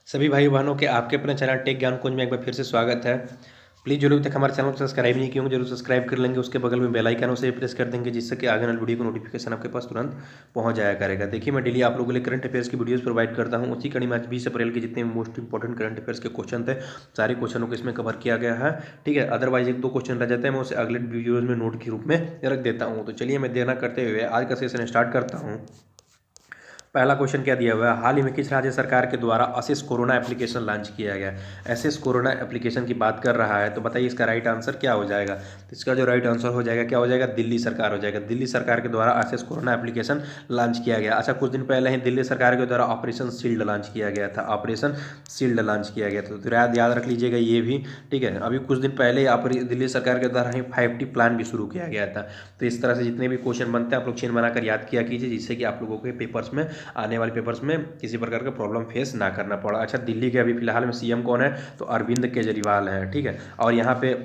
सभी भाई बहनों के आपके अपने चैनल टेक ज्ञान कुंज में एक बार फिर से स्वागत है। प्लीज़ जो लोग तक हमारे चैनल को सब्सक्राइब नहीं किए होंगे जरूर सब्सक्राइब कर लेंगे। उसके बगल में बेल आइकन उसे प्रेस कर देंगे जिससे कि आगे वाली वीडियो को नोटिफिकेशन आपके पास तुरंत पहुंच जाया करेगा। देखिए, मैं डेली आप लोगों के लिए करंट अफेयर्स की वीडियोस प्रोवाइड करता हूं। उसी कड़ी में आज 20 अप्रैल के जितने भी मोस्ट इंपॉर्टेंट करंट अफेयर्स के क्वेश्चन थे सारे क्वेश्चनों को इसमें कवर किया गया है। ठीक है, अदरवाइज एक दो क्वेश्चन रह जाते हैं, मैं उसे अगले वीडियोज में नोट के रूप में रख देता हूँ। तो चलिए, मैं देर न करते हुए आज का सेशन स्टार्ट करता हूँ। पहला क्वेश्चन क्या दिया हुआ है, हाल ही में किस राज्य सरकार के द्वारा असिस कोरोना एप्लीकेशन लॉन्च किया गया। एसिस कोरोना एप्लीकेशन की बात कर रहा है, तो बताइए इसका राइट आंसर क्या हो जाएगा। तो इसका जो राइट आंसर हो जाएगा क्या हो जाएगा, दिल्ली सरकार हो जाएगा। दिल्ली सरकार के द्वारा असिस कोरोना एप्लीकेशन लॉन्च किया गया। अच्छा, कुछ दिन पहले ही दिल्ली सरकार के द्वारा ऑपरेशन शील्ड लॉन्च किया गया था। ऑपरेशन शील्ड लॉन्च किया गया था, तो याद रख लीजिएगा ये भी। ठीक है, अभी कुछ दिन पहले दिल्ली सरकार के द्वारा ही 5T प्लान भी शुरू किया गया था। तो इस तरह से जितने भी क्वेश्चन बनते हैं आप लोग चेन बनाकर याद किया कीजिए, जिससे कि आप लोगों के पेपर्स में आने वाले पेपर्स में किसी प्रकार का प्रॉब्लम फेस ना करना पड़ा। अच्छा, दिल्ली के अभी फिलहाल में सीएम कौन है, तो अरविंद केजरीवाल है। ठीक है, और यहाँ पे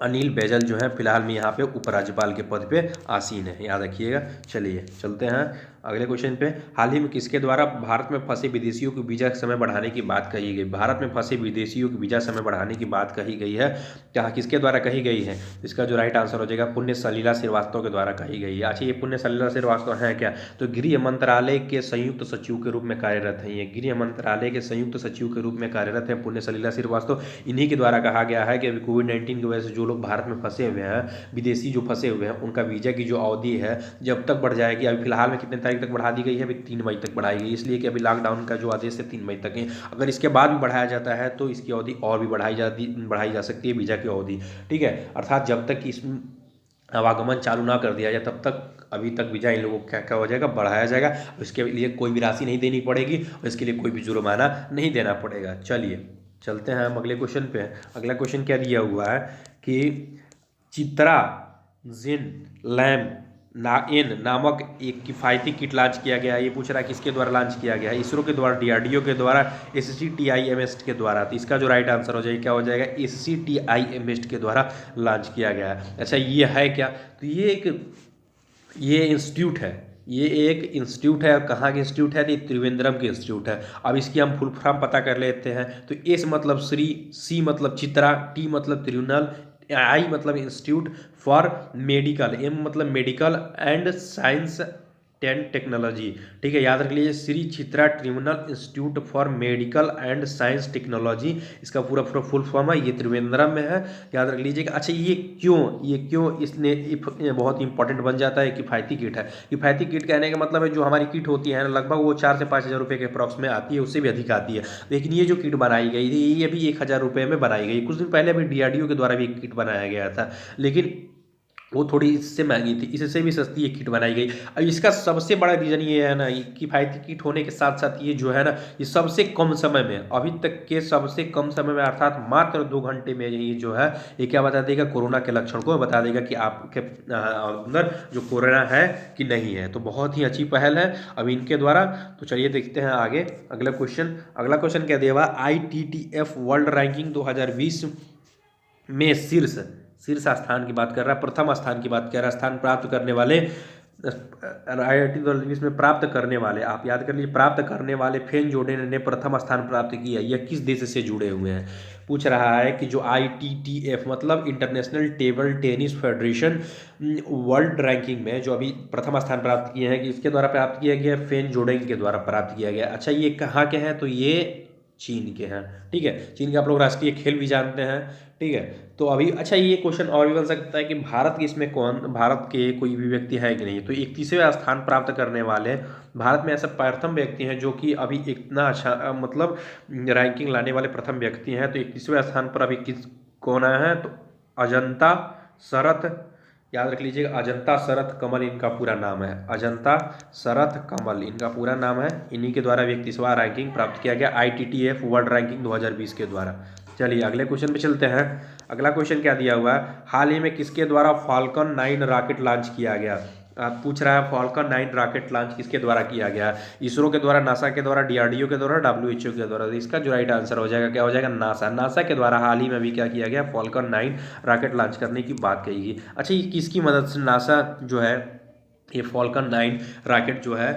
अनिल बैजल जो है फिलहाल में यहाँ पे उपराज्यपाल के पद पे आसीन है, याद रखिएगा। चलिए चलते हैं अगले क्वेश्चन पे। हाल ही में किसके द्वारा भारत में फंसे विदेशियों की वीजा समय बढ़ाने की बात कही गई। भारत में फंसे विदेशियों की वीजा समय बढ़ाने की बात कही गई है, क्या किसके द्वारा कही गई है। इसका जो राइट आंसर हो जाएगा पुण्य सलीला श्रीवास्तव के द्वारा कही गई है। अच्छा, ये पुण्य सलीला श्रीवास्तव है क्या, तो गृह मंत्रालय के संयुक्त सचिव के रूप में कार्यरत है। ये गृह मंत्रालय के संयुक्त सचिव के रूप में कार्यरत है पुण्य सलीला श्रीवास्तव। इन्हीं के द्वारा कहा गया है कि अभी कोविड-19 की वजह से जो लोग भारत में फंसे हुए हैं, विदेशी जो फंसे हुए हैं, उनका वीजा की जो अवधि है जब तक बढ़ जाएगी। अभी फिलहाल में कितने तारीख तक बढ़ा दी गई है, अभी 3 मई तक बढ़ाई गई, इसलिए कि अभी लॉकडाउन का जो आदेश है 3 मई तक है। अगर इसके बाद भी बढ़ाया जाता है तो इसकी अवधि और भी बढ़ाई जा सकती है, वीजा की अवधि। ठीक है, अर्थात जब तक इस आवागमन चालू ना कर दिया जाए तब तक अभी तक वीजा इन लोगों को क्या क्या हो जाएगा, बढ़ाया जाएगा। इसके लिए कोई भी राशि नहीं देनी पड़ेगी और इसके लिए कोई भी जुर्माना नहीं देना पड़ेगा। चलिए चलते हैं हम अगले क्वेश्चन पे। अगला क्वेश्चन क्या दिया हुआ है कि चित्रा जिन लैम नामक एक किफ़ायती किट लॉन्च किया गया है। ये पूछ रहा है किसके द्वारा लॉन्च किया गया है, इसरो के द्वारा, डीआरडीओ के द्वारा, SCTIMS के द्वारा। तो इसका जो राइट आंसर हो जाएगा क्या हो जाएगा, SCTIMS के द्वारा लॉन्च किया गया है। अच्छा, ये है क्या, तो ये इंस्टीट्यूट है, ये एक इंस्टीट्यूट है। और कहाँ के इंस्टीट्यूट है, तो त्रिवेंद्रम के इंस्टीट्यूट है। अब इसकी हम फुल फॉर्म पता कर लेते हैं। तो एस मतलब श्री, सी मतलब चित्रा, टी मतलब ट्रिब्यूनल, आई मतलब इंस्टीट्यूट फॉर मेडिकल, एम मतलब medical and science and technology. ठीक है, याद रख लीजिए, Shri Chitra tribunal institute for medical and science technology, इसका पूरा फुल फॉर्म है। ये त्रिवेंद्रम में है, याद रख लीजिएगा। अच्छा, ये क्यों इसने बहुत इंपॉर्टेंट बन जाता है, किफ़ायती किट है। किफ़ायती किट कहने का मतलब है जो हमारी किट होती है ना, लगभग वो 4 से 5 हज़ार रुपये के अप्रॉक्स में आती है, उससे भी अधिक आती है। लेकिन ये जो किट बनाई गई थी ये भी 1,000 रुपये में बनाई गई। कुछ दिन पहले भी डीआरडीओ के द्वारा भी एक किट बनाया गया था, लेकिन वो थोड़ी इससे महंगी थी, इससे भी सस्ती ये किट बनाई गई। अब इसका सबसे बड़ा रीज़न ये है ना, ये किफ़ायती किट होने के साथ साथ ये जो है ना, ये सबसे कम समय में, अभी तक के सबसे कम समय में, अर्थात मात्र 2 घंटे में ये जो है ये क्या बता देगा, कोरोना के लक्षण को बता देगा कि आपके अंदर जो कोरोना है कि नहीं है। तो बहुत ही अच्छी पहल है अब इनके द्वारा। तो चलिए देखते हैं आगे अगला क्वेश्चन क्या दिया हुआ, ITTF वर्ल्ड रैंकिंग 2020 में शीर्ष स्थान की बात कर रहा है, प्रथम स्थान की बात कर रहा है। स्थान प्राप्त करने वाले IIT 2020 में प्राप्त करने वाले, आप याद कर लीजिए, प्राप्त करने वाले फेन जोडेन ने प्रथम स्थान प्राप्त किया। यह किस देश से जुड़े हुए हैं, पूछ रहा है कि जो ITTF मतलब international table tennis federation world ranking में जो अभी प्रथम स्थान प्राप्त किए हैं, कि इसके द्वारा प्राप्त किया गया, फेन जोडेन के द्वारा प्राप्त किया गया। अच्छा, ये कहाँ के हैं, तो ये चीन के हैं। ठीक है, चीन के आप लोग राष्ट्रीय खेल भी जानते हैं। ठीक है, तो अभी अच्छा ये क्वेश्चन और भी बन सकता है कि भारत के इसमें भारत के कोई भी व्यक्ति है कि नहीं। तो 31वें स्थान प्राप्त करने वाले भारत में ऐसा प्रथम व्यक्ति हैं जो कि अभी इतना अच्छा मतलब रैंकिंग लाने वाले प्रथम व्यक्ति हैं। तो 31वें स्थान पर अभी कौन आया है, तो अजंता शरत, याद रख लीजिएगा, अजंता शरत कमल इनका पूरा नाम है। अजंता शरत कमल इनका पूरा नाम है। इन्हीं के द्वारा 31वां रैंकिंग प्राप्त किया गया ITTF वर्ल्ड रैंकिंग 2020 के द्वारा। चलिए अगले क्वेश्चन पे चलते हैं। अगला क्वेश्चन क्या दिया हुआ है, हाल ही में किसके द्वारा फाल्कन 9 रॉकेट लॉन्च किया गया। पूछ रहा है फाल्कन 9 रॉकेट लॉन्च किसके द्वारा किया गया, इसरो के द्वारा, नासा के द्वारा, डीआरडीओ के द्वारा, WHO के द्वारा। तो इसका जो राइट आंसर हो जाएगा क्या हो जाएगा, नासा के द्वारा हाल ही में भी क्या किया गया, फाल्कन 9 रॉकेट लॉन्च करने की बात कही गई। अच्छा, ये किसकी मदद से नासा जो है ये फॉल्कन 9 रॉकेट जो है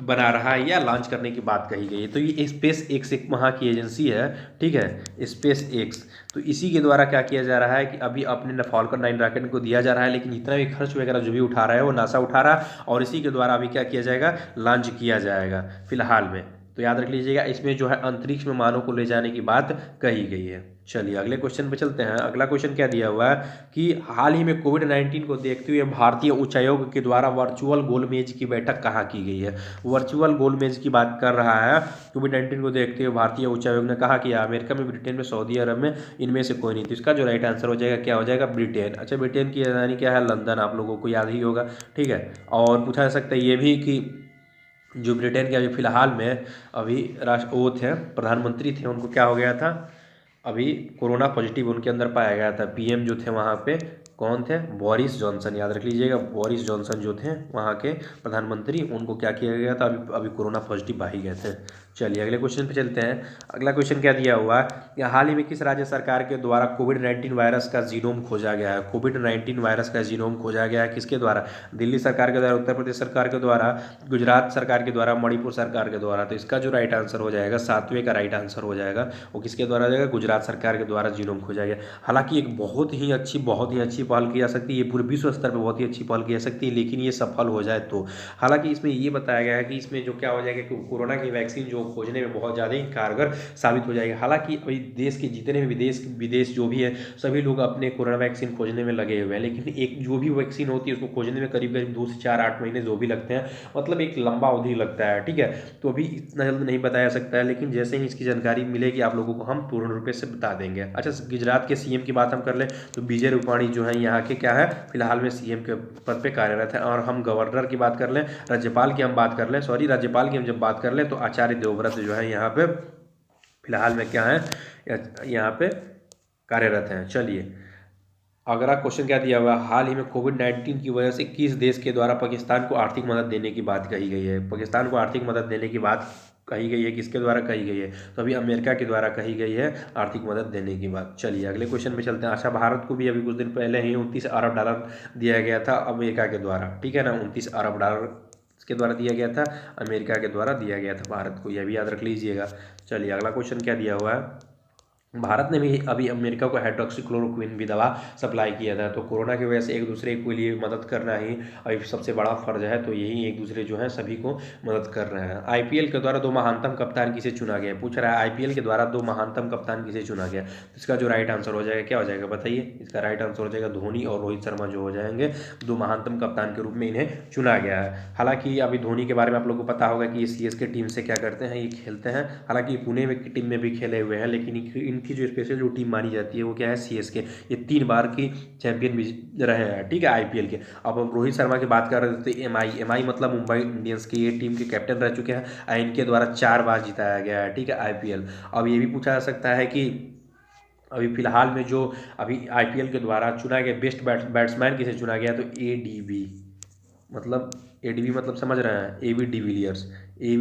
बना रहा है या लॉन्च करने की बात कही गई है। तो ये स्पेस एक्स एक वहाँ की एजेंसी है, ठीक है, स्पेस एक्स। तो इसी के द्वारा क्या किया जा रहा है कि अभी अपने फॉल्कन 9 रॉकेट को दिया जा रहा है, लेकिन जितना भी खर्च वगैरह जो भी उठा रहा है वो नासा उठा रहा है, और इसी के द्वारा अभी क्या किया जाएगा, लॉन्च किया जाएगा फिलहाल में। तो याद रख लीजिएगा, इसमें जो है अंतरिक्ष में मानव को ले जाने की बात कही गई है। चलिए अगले क्वेश्चन पे चलते हैं। अगला क्वेश्चन क्या दिया हुआ है कि हाल ही में कोविड-19 को देखते हुए भारतीय उच्चायोग के द्वारा वर्चुअल गोलमेज की बैठक कहाँ की गई है। वर्चुअल गोलमेज की बात कर रहा है। कोविड-19 को देखते हुए भारतीय उच्चायोग ने कहा कि अमेरिका में, ब्रिटेन में, सऊदी अरब में, इनमें से कोई नहीं। तो इसका जो राइट आंसर हो जाएगा क्या हो जाएगा, ब्रिटेन। अच्छा, ब्रिटेन की राजधानी क्या है, लंदन, आप लोगों को याद ही होगा, ठीक है। और पूछा जा सकता है ये भी कि जो ब्रिटेन के अभी फिलहाल में अभी राष्ट्र वो थे, प्रधानमंत्री थे, उनको क्या हो गया था, अभी कोरोना पॉजिटिव उनके अंदर पाया गया था। पीएम जो थे वहाँ पे कौन थे, बोरिस जॉनसन, याद रख लीजिएगा, बोरिस जॉनसन जो थे वहाँ के प्रधानमंत्री, उनको क्या किया गया था, अभी अभी कोरोना पॉजिटिव पाए गए थे। चलिए अगले क्वेश्चन पे चलते हैं। अगला क्वेश्चन क्या दिया हुआ है कि हाल ही में किस राज्य सरकार के द्वारा कोविड-19 वायरस का जीनोम खोजा गया है। कोविड-19 वायरस का जीनोम खोजा गया है किसके द्वारा, दिल्ली सरकार के द्वारा, उत्तर प्रदेश सरकार के द्वारा, गुजरात सरकार के द्वारा, मणिपुर सरकार के द्वारा। तो इसका जो राइट आंसर हो जाएगा, 7वें का राइट आंसर हो जाएगा, वो किसके द्वारा हो जाएगा, गुजरात सरकार के द्वारा जीनोम खोजा गया। हालांकि एक बहुत ही अच्छी पहल की जा सकती है, ये पूरे विश्व स्तर पर बहुत ही अच्छी पहल की जा सकती है, लेकिन ये सफल हो जाए तो। हालांकि इसमें ये बताया गया है कि इसमें जो क्या हो जाएगा कि कोरोना की वैक्सीन जो खोजने में बहुत ज़्यादा ही कारगर साबित हो जाएगी। हालांकि अभी देश के जितने भी विदेश जो भी है, सभी लोग अपने कोरोना वैक्सीन खोजने में लगे हुए हैं, लेकिन एक जो भी वैक्सीन होती है उसको खोजने में करीब करीब 2 से 4 8 महीने जो भी लगते हैं, मतलब एक लंबा अवधि लगता है, ठीक है। तो अभी इतना जल्द नहीं बताया सकता है, लेकिन जैसे ही इसकी जानकारी मिलेगी आप लोगों को हम पूर्ण रूप से बता देंगे। अच्छा, गुजरात के सीएम की बात हम कर लें तो विजय रूपाणी जो है यहाँ के क्या है, फिलहाल में सीएम के पद पे कार्यरत है। और हम गवर्नर की बात कर लें, राज्यपाल की हम बात कर लें, सॉरी, राज्यपाल की हम जब बात कर लें तो आचार्य देवव्रत जो है यहाँ पे फिलहाल में क्या है, यहाँ पे कार्यरत हैं। चलिए अगला क्वेश्चन क्या दिया हुआ है, हाल ही में कोविड-19 की वजह से किस देश के द्वारा पाकिस्तान को आर्थिक मदद देने की बात कही गई है। पाकिस्तान को आर्थिक मदद देने की बात कही गई है, किसके द्वारा कही गई है, तो अभी अमेरिका के द्वारा कही गई है आर्थिक मदद देने की बात। चलिए अगले क्वेश्चन पे चलते हैं। अच्छा, भारत को भी अभी कुछ दिन पहले ही 29 अरब डॉलर दिया गया था अमेरिका के द्वारा, ठीक है ना, 29 अरब डॉलर के द्वारा दिया गया था, अमेरिका के द्वारा दिया गया था भारत को, यह भी याद रख लीजिएगा। चलिए अगला क्वेश्चन क्या दिया हुआ है, भारत ने भी अभी अमेरिका को हाइड्रोक्सीक्लोरोक्विन भी दवा सप्लाई किया था। तो कोरोना की वजह से एक दूसरे के लिए मदद करना ही अभी सबसे बड़ा फर्ज है, तो यही एक दूसरे जो है सभी को मदद कर रहे हैं। आईपीएल के द्वारा 2 महानतम कप्तान किसे चुना गया, पूछ रहा है आईपीएल के द्वारा 2 महानतम कप्तान किसे चुना गया। तो इसका जो राइट आंसर हो जाएगा क्या हो जाएगा बताइए, इसका राइट आंसर हो जाएगा धोनी और रोहित शर्मा जो हो जाएंगे 2 महानतम कप्तान के रूप में इन्हें चुना गया है। हालांकि अभी धोनी के बारे में आप लोगों को पता होगा कि ये सीएसके टीम से क्या करते हैं, ये खेलते हैं, हालांकि पुणे की टीम में भी खेले हुए हैं, लेकिन इनकी जो स्पेशल जो टीम मानी जाती है वो क्या है, सीएसके। ये 3 बार की चैंपियन भी रहे हैं, ठीक है, आईपीएल के। अब हम रोहित शर्मा की बात कर रहे थे तो एमआई मतलब मुंबई इंडियंस के ये टीम के कैप्टन रह चुके हैं, इनके द्वारा 4 बार जिताया गया है, ठीक है, आईपीएल। अब ये भी पूछा जा सकता है कि अभी फिलहाल में जो अभी आईपीएल के द्वारा चुना गया बेस्ट बैट्समैन किसे चुना गया, तो एडीबी मतलब समझ रहे हैं, एबी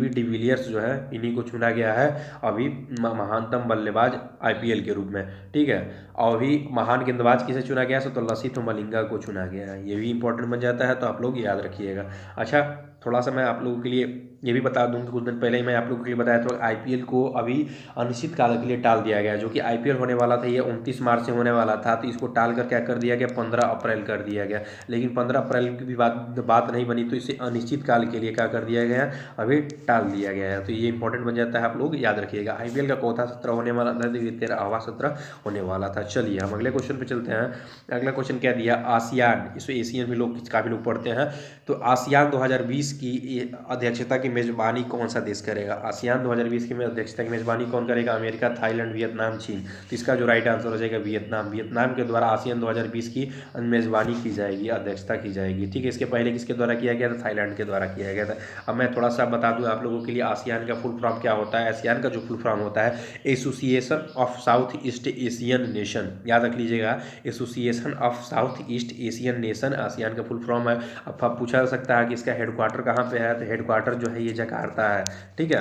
डिविलियर्स जो है इन्हीं को चुना गया है अभी महानतम बल्लेबाज आईपीएल के रूप में, ठीक है। और अभी महान गेंदबाज किसे चुना गया है, तो लसिथ मलिंगा को चुना गया है, ये भी इंपॉर्टेंट बन जाता है, तो आप लोग याद रखिएगा। अच्छा, थोड़ा सा मैं आप लोगों के लिए ये भी बता दूं कि कुछ दिन पहले ही मैं आप लोगों के लिए बताया था आईपीएल को अभी अनिश्चित काल के लिए टाल दिया गया, जो कि आईपीएल होने वाला था ये 29 मार्च से होने वाला था, तो इसको टाल कर क्या कर दिया गया, 15 अप्रैल कर दिया गया। लेकिन 15 अप्रैल की भी बात नहीं बनी, तो इसे अनिश्चित काल के लिए क्या कर दिया गया, अभी टाल दिया गया है। तो ये इंपॉर्टेंट बन जाता है, आप लोग याद रखिएगा। आईपीएल का चौथा सत्र होने वाला था, तो ये 13वां सत्र होने वाला था। चलिए हम अगले क्वेश्चन पे चलते हैं। अगला क्वेश्चन क्या दिया, आसियान, इसमें एशियन में लोग काफ़ी लोग पढ़ते हैं, तो आसियान 2020 की अध्यक्षता की मेजबानी कौन सा देश करेगा। आसियान 2020 की अध्यक्षता की मेजबानी कौन करेगा, अमेरिका, थाईलैंड, वियतनाम, चीन। तो इसका जो राइट आंसर हो जाएगा वियतनाम के द्वारा आसियान 2020 की मेजबानी की जाएगी, अध्यक्षता की जाएगी, ठीक है। इसके पहले किसके द्वारा किया गया था, थाईलैंड के द्वारा किया गया था। अब मैं थोड़ा सा बता दूं आप लोगों के लिए आसियान का फुल फॉर्म क्या होता है। आसियान का जो फुल फॉर्म होता है association of south east Asian nation, याद रख लीजिएगा, association of south east Asian nation ASEAN का फुल फॉर्म है। अब पूछा जा सकता है कि इसका हेडक्वार्टर कहाँ पे है, तो हेडक्वार्टर जो है ये जकार्ता है, ठीक है।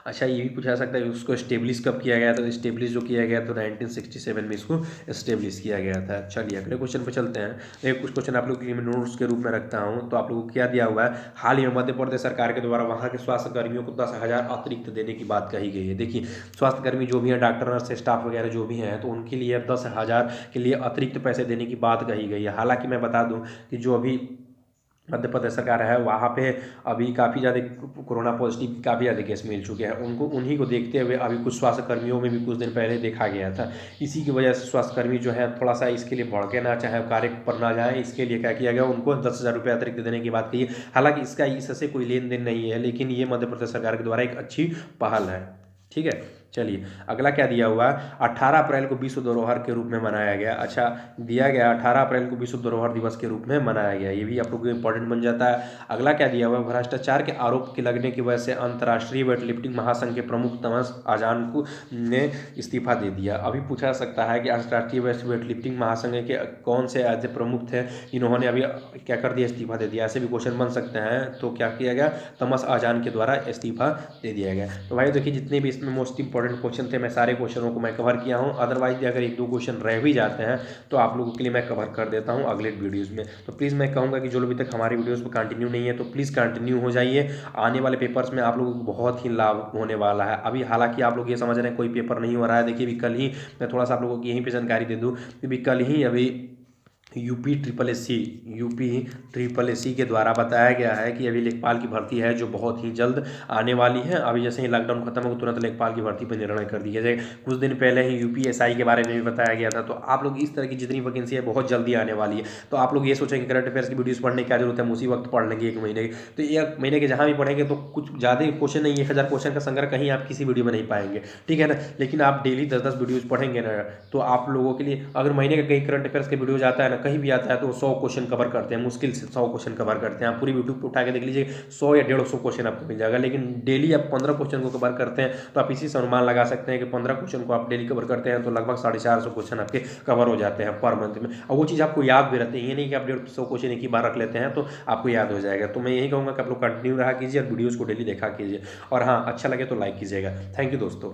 अच्छा, ये भी पूछा जा सकता है उसको इस्टेब्लिश कब किया गया था। तो इस्टेब्लिश जो किया गया तो 1967 में इसको इस्टेब्लिश किया गया था। चलिए अगले क्वेश्चन पे चलते हैं। एक कुछ क्वेश्चन आप लोग के लिए मैं नोट्स के रूप में रखता हूँ। तो आप लोगों को क्या दिया हुआ है, हाल ही में मध्य प्रदेश सरकार के द्वारा वहाँ के स्वास्थ्य कर्मियों को 10,000 अतिरिक्त देने की बात कही गई है। देखिए स्वास्थ्य कर्मी जो भी हैं, डॉक्टर नर्स स्टाफ वगैरह जो भी हैं, तो उनके लिए अब 10,000 के लिए अतिरिक्त पैसे देने की बात कही गई है। हालांकि मैं बता दूं कि जो अभी मध्य प्रदेश सरकार है वहाँ पे अभी काफ़ी ज़्यादा कोरोना पॉजिटिव काफ़ी ज़्यादा केस मिल चुके हैं। उनको उन्हीं को देखते हुए अभी कुछ स्वास्थ्य कर्मियों में भी कुछ दिन पहले देखा गया था। इसी की वजह से स्वास्थ्य कर्मी जो है थोड़ा सा इसके लिए बढ़ के ना चाहे कार्य पर ना जाए, इसके लिए क्या किया गया, उनको 10,000 रुपये अतिरिक्त देने की बात कही है। हालांकि इसका इससे कोई लेन देन नहीं है, लेकिन ये मध्य प्रदेश सरकार के द्वारा एक अच्छी पहल है। ठीक है, चलिए अगला क्या दिया हुआ है, 18 अप्रैल को विश्व धरोहर के रूप में मनाया गया। अच्छा, दिया गया 18 अप्रैल को विश्व धरोहर दिवस के रूप में मनाया गया, ये भी आप लोगों को इंपॉर्टेंट बन जाता है। अगला क्या दिया हुआ है, भ्रष्टाचार के आरोप के लगने की वजह से अंतर्राष्ट्रीय वेटलिफ्टिंग महासंघ के प्रमुख तमस आजान को ने इस्तीफा दे दिया। अभी पूछा सकता है कि अंतर्राष्ट्रीय वेटलिफ्टिंग महासंघ के कौन से ऐसे प्रमुख थे इन्होंने अभी क्या कर दिया, इस्तीफा दे दिया। ऐसे भी क्वेश्चन बन सकते हैं। तो क्या किया गया, तमस आजान के द्वारा इस्तीफा दे दिया गया। तो भाई देखिए जितने भी इसमें मोस्ट इंपॉर्टेंट क्वेश्चन थे, मैं सारे क्वेश्चनों को मैं कवर किया हूं। अदरवाइज अगर एक दो क्वेश्चन रह भी जाते हैं तो आप लोगों के लिए मैं कवर कर देता हूं अगले वीडियोस में। तो प्लीज़ मैं कहूँगा कि जो लोग अभी तक हमारी वीडियोस पर कंटिन्यू नहीं है तो प्लीज़ कंटिन्यू हो जाइए। आने वाले पेपर्स में आप लोगों को बहुत ही लाभ होने वाला है। अभी हालांकि आप लोग ये समझ रहे हैं कोई पेपर नहीं हो रहा है। देखिए अभी कल ही मैं थोड़ा सा आप लोगों की यहीं पर जानकारी दे दूँ कि कल ही अभी यूपी ट्रिपल एस सी के द्वारा बताया गया है कि अभी लेखपाल की भर्ती है जो बहुत ही जल्द आने वाली है। अभी जैसे ही लॉकडाउन खत्म होगा तुरंत लेखपाल की भर्ती पर निर्णय कर दिया जाएगा। कुछ दिन पहले ही यूपीएसआई के बारे में भी बताया गया था। तो आप लोग इस तरह की जितनी वैकेंसी है बहुत जल्दी आने वाली है। तो आप लोग ये सोचेंगे करंट अफेयर्स की वीडियोस पढ़ने की क्या जरूरत है, हम उसी वक्त पढ़ लेंगे 1 महीने की। तो 1 महीने के जहाँ भी पढ़ेंगे तो कुछ ज़्यादा क्वेश्चन नहीं, 1000 क्वेश्चन का संग्रह कहीं आप किसी वीडियो में नहीं पाएंगे, ठीक है ना। लेकिन आप डेली 10-10 वीडियोज़ पढ़ेंगे ना, तो आप लोगों के लिए अगर महीने का कहीं करंट अफेयर्स के वीडियो आता है ना, कहीं भी आता है तो 100 क्वेश्चन कवर करते हैं, मुश्किल से 100 क्वेश्चन कवर करते हैं। आप पूरी यूट्यूब पर उठा के देख लीजिए 100 या 150 क्वेश्चन आपको मिल जाएगा। लेकिन डेली आप 15 क्वेश्चन को कवर करते हैं तो आप इसी से अनुमान लगा सकते हैं कि 15 क्वेश्चन को आप डेली कवर करते हैं तो लगभग 450 क्वेश्चन आपके कवर हो जाते हैं पर मंथ में। और वो चीज़ आपको याद भी रहती है, ये नहीं कि आप 150 क्वेश्चन एक ही बार रख लेते हैं तो आपको याद हो जाएगा। तो मैं यही कहूँगा कि आप लोग कंटिन्यू रहा कीजिए और वीडियोज़ को डेली देखा कीजिए। और हाँ, अच्छा लगे तो लाइक कीजिएगा। थैंक यू दोस्तों।